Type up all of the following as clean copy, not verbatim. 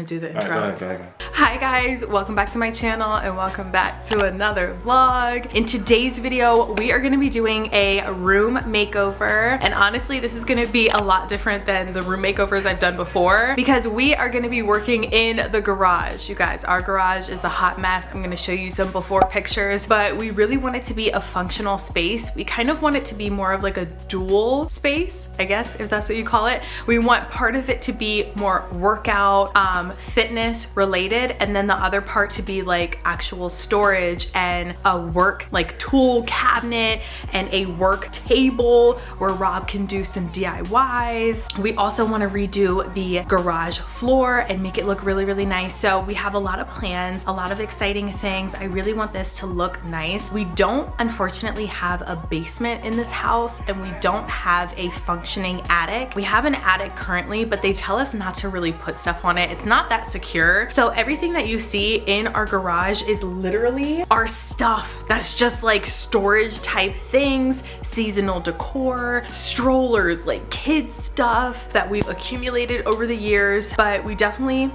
to do the intro. Alright, go ahead. Hi guys, welcome back to my channel and welcome back to another vlog. In today's video, we are gonna be doing a room makeover. And honestly, this is gonna be a lot different than the room makeovers I've done before because we are gonna be working in the garage. You guys, our garage is a hot mess. I'm gonna show you some before pictures, but we really want it to be a functional space. We kind of want it to be more of like a dual space, I guess, if that's what you call it. We want part of it to be more workout, fitness related, and then the other part to be like actual storage and a work like tool cabinet and a work table where Rob can do some DIYs. We also want to redo the garage floor and make it look really, really nice. So we have a lot of plans, a lot of exciting things. I really want this to look nice. We don't unfortunately have a basement in this house and we don't have a functioning attic. We have an attic currently, but they tell us not to really put stuff on it. It's not that secure. So everything that you see in our garage is literally our stuff. That's just like storage type things, seasonal decor, strollers, like kids stuff that we've accumulated over the years. But we definitely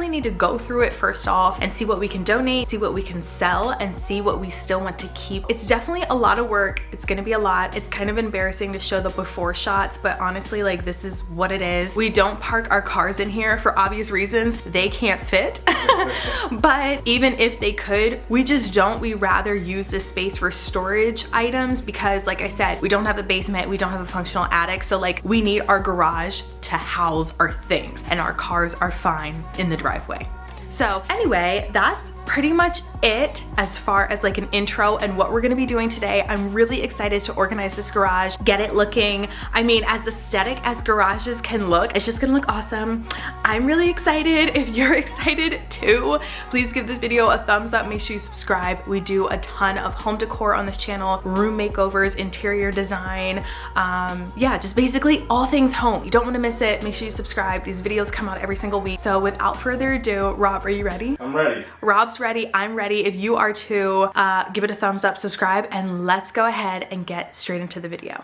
need to go through it first off and see what we can donate, see what we can sell, and see what we still want to keep. It's definitely a lot of work. It's gonna be a lot. It's kind of embarrassing to show the before shots, but honestly, like this is what it is. We don't park our cars in here for obvious reasons. They can't fit. But even if they could, we just don't. We rather use this space for storage items because like I said, we don't have a basement, we don't have a functional attic. So like we need our garage to house our things and our cars are fine in the driveway. So anyway, that's pretty much it as far as like an intro and what we're gonna be doing today. I'm really excited to organize this garage, get it looking, I mean, as aesthetic as garages can look. It's just gonna look awesome. I'm really excited. If you're excited too, please give this video a thumbs up. Make sure you subscribe. We do a ton of home decor on this channel, room makeovers, interior design, yeah, just basically all things home. You don't wanna miss it. Make sure you subscribe. These videos come out every single week. So without further ado, Rob, are you ready? I'm ready. Rob's ready, I'm ready. If you are too, give it a thumbs up, subscribe, and let's go ahead and get straight into the video.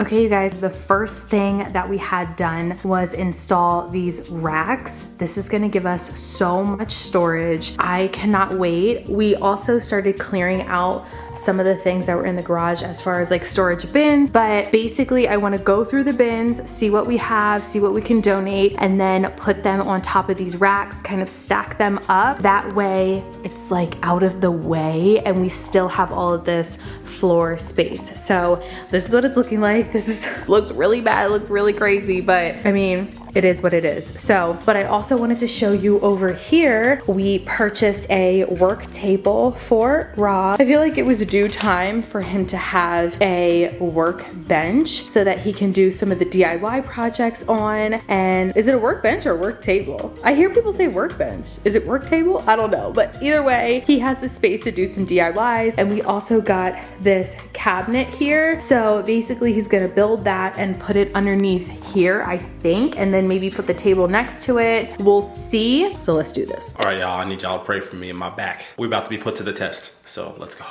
Okay, you guys, the first thing that we had done was install these racks. This is gonna give us so much storage. I cannot wait. We also started clearing out some of the things that were in the garage as far as like storage bins, but basically I wanna go through the bins, see what we have, see what we can donate, and then put them on top of these racks, kind of stack them up. That way it's like out of the way and we still have all of this floor space. So this is what it's looking like. Looks really bad, looks really crazy, but I mean, it is what it is. So, but I also wanted to show you over here, we purchased a work table for Rob. I feel like it was due time for him to have a work bench so that he can do some of the DIY projects on. And is it a workbench or a work table? I hear people say workbench. Is it work table? I don't know, but either way, he has the space to do some DIYs. And we also got this cabinet here. So basically he's gonna build that and put it underneath here, I think, and then maybe put the table next to it. We'll see. So let's do this. All right, y'all, I need y'all to pray for me and my back. We're about to be put to the test, so let's go.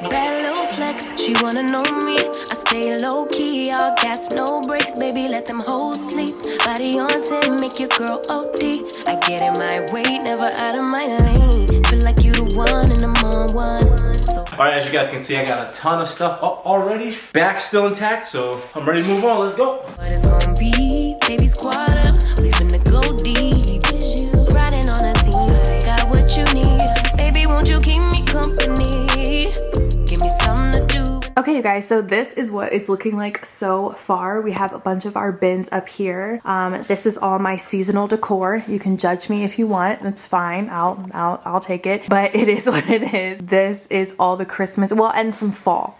Bad little flex, she wanna know me. I stay low key, all gas, no brakes, baby, let them hoes sleep. Body on 10, make your girl OD. I get in my way, never out of my lane. Feel like you the one and I'm on one. So All right, as you guys can see, I got a ton of stuff up already. Back still intact, so I'm ready to move on. Let's go. what it's gonna be, baby, squad up. We finna go deep. Riding on a team, got what you need. Baby, won't you keep me company? Give me something to do. Okay, you guys, so this is what it's looking like so far. We have a bunch of our bins up here. This is all my seasonal decor. You can judge me if you want. That's fine. I'll take it. But it is what it is. This is all the Christmas, well, and some fall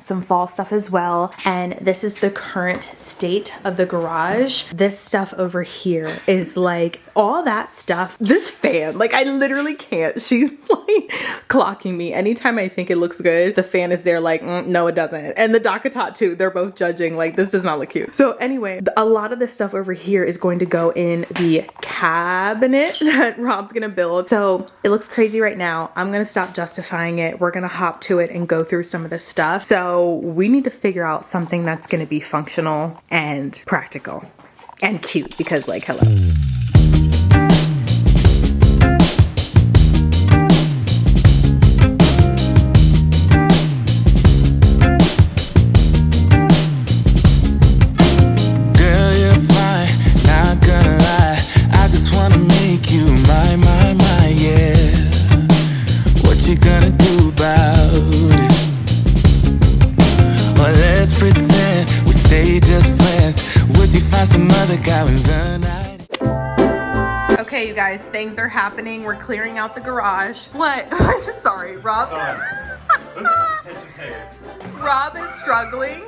stuff as well. And this is the current state of the garage. This stuff over here is like all that stuff. This fan, like I literally can't. She's like clocking me. Anytime I think it looks good, the fan is there like, no, it doesn't. And the Dakatot too. They're both judging like this does not look cute. So anyway, a lot of this stuff over here is going to go in the cabinet that Rob's gonna build. So it looks crazy right now. I'm gonna stop justifying it. We're gonna hop to it and go through some of this stuff. So we need to figure out something that's gonna be functional and practical and cute because like, hello. Okay, you guys, things are happening. We're clearing out the garage. What? Sorry, Rob. Rob is struggling,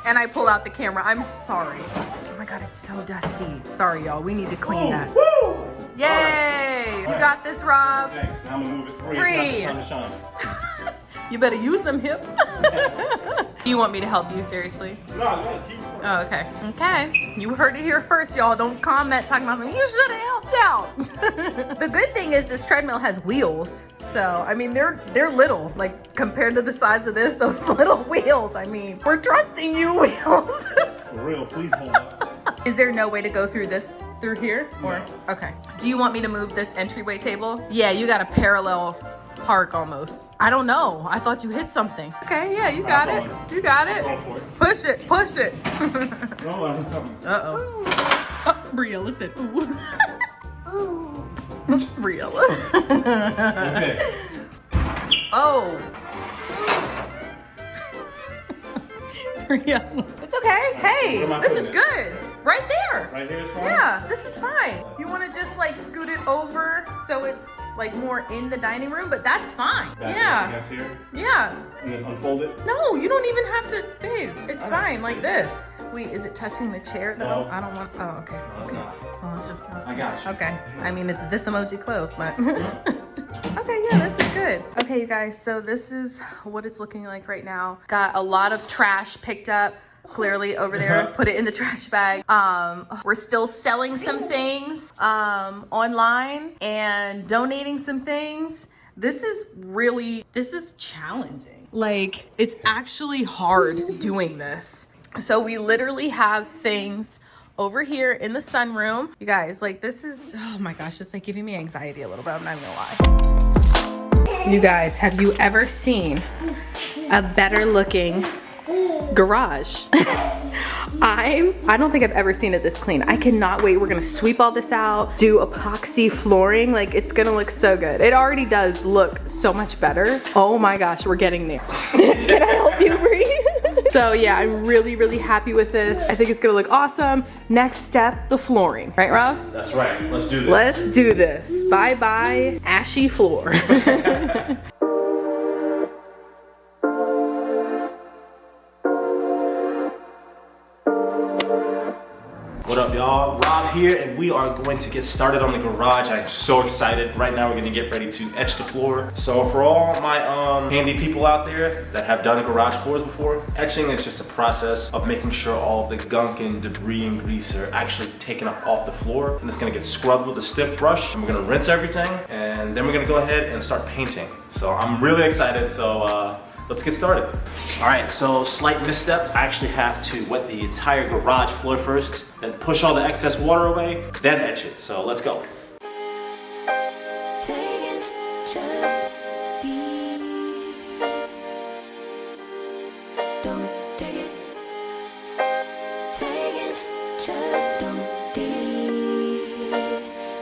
and I pull out the camera. I'm sorry. Oh my God, it's so dusty. Sorry, y'all. We need to clean that. Woo! Yay! You got this, Rob. Thanks. Now I'm gonna move it free. Free. It's not the time to shine. You better use them hips. You want me to help you, seriously? No, go ahead. Keep going. Oh, okay. Okay. You heard it here first, y'all. Don't comment talking about me. You should have helped out. The good thing is this treadmill has wheels. So, I mean, they're little. Like, compared to the size of this, those little wheels. I mean, we're trusting you, wheels. For real, please hold up. Is there no way to go through this, through here? Or, No. okay. Do you want me to move this entryway table? Yeah, you got a parallel park almost. I don't know. I thought you hit something. Okay, yeah, you got it. You got it. Going for it. Push it, push it. No, I hit something. Uh-oh. Oh, Bria, listen. Ooh. Ooh. Bria. Okay. Oh. Bria. It's okay. Hey, Where am I this is putting good. Right there. Right here is fine? Yeah, this is fine. You want to just like scoot it over so it's like more in the dining room, but that's fine. Yeah. That's here. Yeah. And then unfold it. No, you don't even have to, babe. It's fine like this. Wait, is it touching the chair though? No. I don't want, oh, okay. No, it's Okay. not. Oh, it's just, I got you. okay. I mean, it's this emoji close, but. Okay, yeah, this is good. Okay, you guys, so this is what it's looking like right now. Got a lot of trash picked up. Clearly over there, put it in the trash bag. We're still selling some things online and donating some things. This is challenging. Like, it's actually hard doing this. So we literally have things over here in the sunroom. You guys, like this is, oh my gosh, it's like giving me anxiety a little bit, I'm not even gonna lie. You guys, have you ever seen a better looking garage? I don't think I've ever seen it this clean. I cannot wait. We're gonna sweep all this out, do epoxy flooring. Like, it's gonna look so good. It already does look so much better. Oh my gosh, we're getting there. Can I help you, Bree? So yeah, I'm really, really happy with this. I think it's gonna look awesome. Next step, the flooring. Right, Rob? That's right. Let's do this. Let's do this. Bye-bye, ashy floor. What up, y'all? Rob here, and we are going to get started on the garage. I'm so excited. Right now, we're gonna get ready to etch the floor. So for all my handy people out there that have done garage floors before, etching is just a process of making sure all of the gunk and debris and grease are actually taken up off the floor. And it's gonna get scrubbed with a stiff brush, and we're gonna rinse everything, and then we're gonna go ahead and start painting. So I'm really excited, so let's get started. All right, so slight misstep. I actually have to wet the entire garage floor first, then push all the excess water away, then etch it. So let's go. Taking just be. Don't take it. Taking just don't be.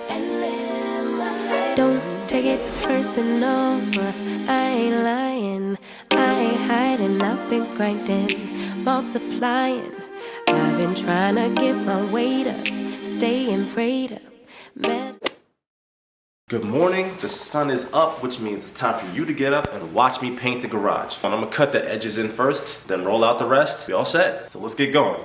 And live my life. Don't take it personal. I ain't lying. I ain't hiding. I've been grinding, multiplying. I've been trying to get my weight up, staying prayed up. Good morning, the sun is up, which means it's time for you to get up and watch me paint the garage. And I'm gonna cut the edges in first, then roll out the rest. We all set? So let's get going.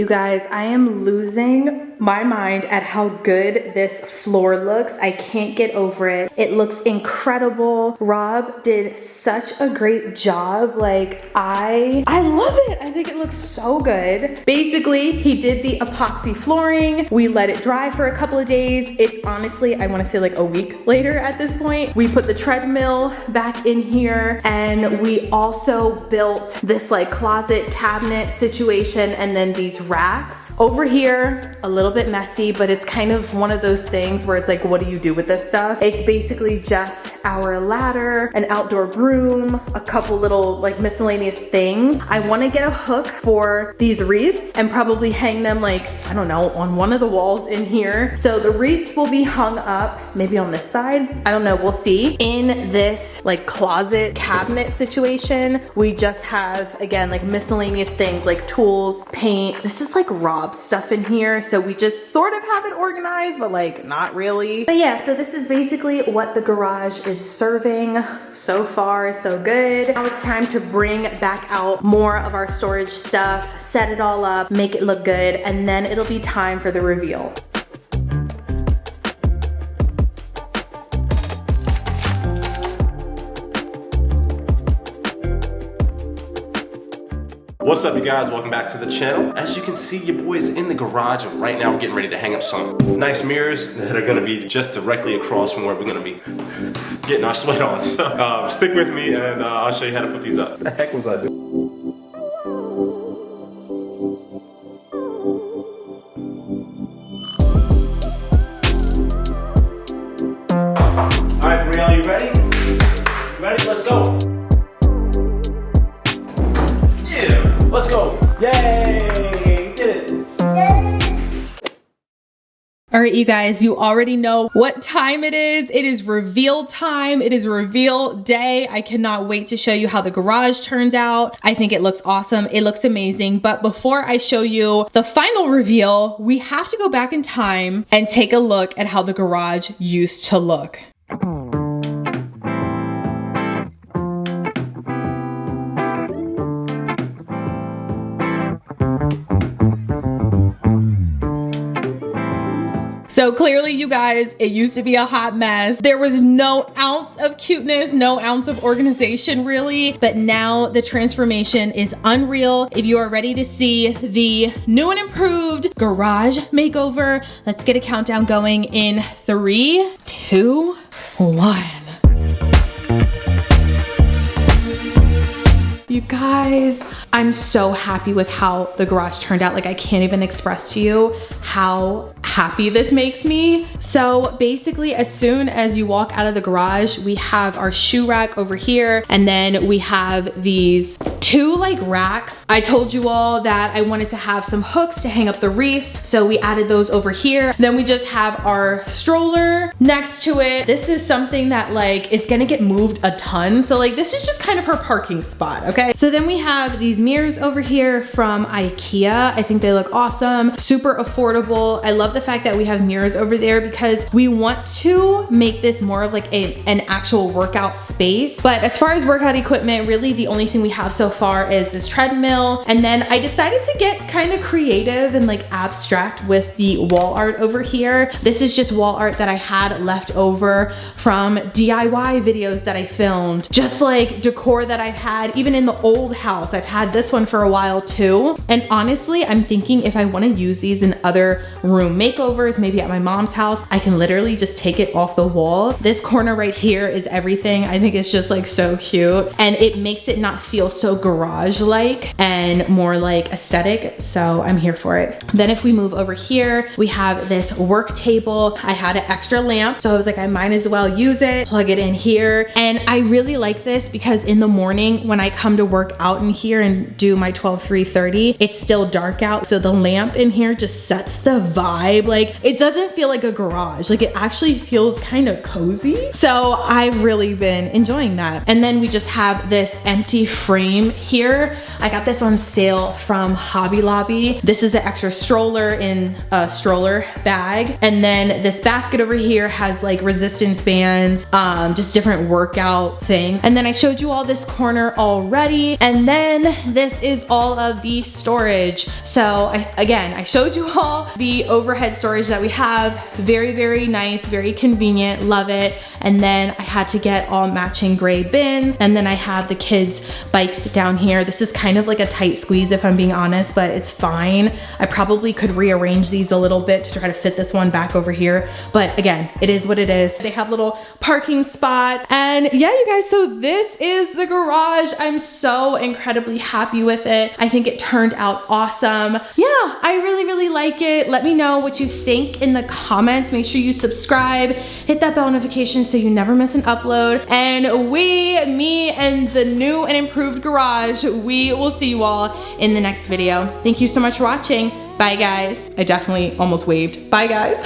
You guys, I am losing my mind at how good this floor looks. I can't get over it. It looks incredible. Rob did such a great job. Like, I love it. I think it looks so good. Basically, he did the epoxy flooring. We let it dry for a couple of days. It's honestly, I want to say like a week later at this point. We put the treadmill back in here, and we also built this like closet cabinet situation, and then these racks. Over here, a little bit messy, but it's kind of one of those things where it's like, what do you do with this stuff? It's basically just our ladder, an outdoor broom, a couple little like miscellaneous things. I want to get a hook for these wreaths and probably hang them like, I don't know, on one of the walls in here. So the wreaths will be hung up maybe on this side. I don't know, we'll see. In this like closet cabinet situation, we just have, again, like miscellaneous things like tools, paint. This is like Rob's stuff in here. So we just sort of have it organized, but like not really. But yeah, so this is basically what the garage is serving. So far, so good. Now it's time to bring back out more of our storage stuff, set it all up, make it look good, and then it'll be time for the reveal. What's up, you guys? Welcome back to the channel. As you can see, your boy is in the garage, and right now we're getting ready to hang up some nice mirrors that are gonna be just directly across from where we're gonna be getting our sweat on. So stick with me, and I'll show you how to put these up. What the heck was I doing? All right, Brielle, you ready? You ready? Let's go. Let's go. Yay! Did it. All right, you guys, you already know what time it is. It is reveal time. It is reveal day. I cannot wait to show you how the garage turned out. I think it looks awesome. It looks amazing. But before I show you the final reveal, we have to go back in time and take a look at how the garage used to look. So clearly, you guys, it used to be a hot mess. There was no ounce of cuteness, no ounce of organization really, but now the transformation is unreal. If you are ready to see the new and improved garage makeover, let's get a countdown going in 3, 2, 1. You guys, I'm so happy with how the garage turned out. Like, I can't even express to you how happy this makes me. So basically, as soon as you walk out of the garage, we have our shoe rack over here, and then we have these 2 like racks. I told you all that I wanted to have some hooks to hang up the wreaths, so we added those over here. Then we just have our stroller next to it. This is something that like, it's gonna get moved a ton. So like, this is just kind of her parking spot, okay? So then we have these mirrors over here from IKEA. I think they look awesome, super affordable. I love the fact that we have mirrors over there because we want to make this more of like an actual workout space. But as far as workout equipment, really the only thing we have so far is this treadmill. And then I decided to get kind of creative and like abstract with the wall art over here. This is just wall art that I had left over from DIY videos that I filmed. Just like decor that I've had, even in the old house. I've had this one for a while too. And honestly, I'm thinking if I want to use these in other room makeovers, maybe at my mom's house, I can literally just take it off the wall. This corner right here is everything. I think it's just like so cute, and it makes it not feel so garage-like and more like aesthetic. So I'm here for it. Then if we move over here, we have this work table. I had an extra lamp, so I was like, I might as well use it, plug it in here. And I really like this because in the morning when I come to work out in here and do my 12-3-30, it's still dark out. So the lamp in here just sets the vibe. Like, it doesn't feel like a garage. Like, it actually feels kind of cozy. So I've really been enjoying that. And then we just have this empty frame here. I got this on sale from Hobby Lobby. This is an extra stroller in a stroller bag. And then this basket over here has like resistance bands, just different workout things. And then I showed you all this corner already. ready. And then this is all of the storage. So again, I showed you all the overhead storage that we have. Very, very nice, very convenient, love it. And then I had to get all matching gray bins. And then I have the kids' bikes down here. This is kind of like a tight squeeze if I'm being honest, but it's fine. I probably could rearrange these a little bit to try to fit this one back over here. But again, it is what it is. They have little parking spots. And yeah, you guys, so this is the garage. I'm so incredibly happy with it. I think it turned out awesome. Yeah, I really, really like it. Let me know what you think in the comments. Make sure you subscribe, hit that bell notification so you never miss an upload. And me and the new and improved garage, we will see you all in the next video. Thank you so much for watching. Bye guys. I definitely almost waved. Bye guys.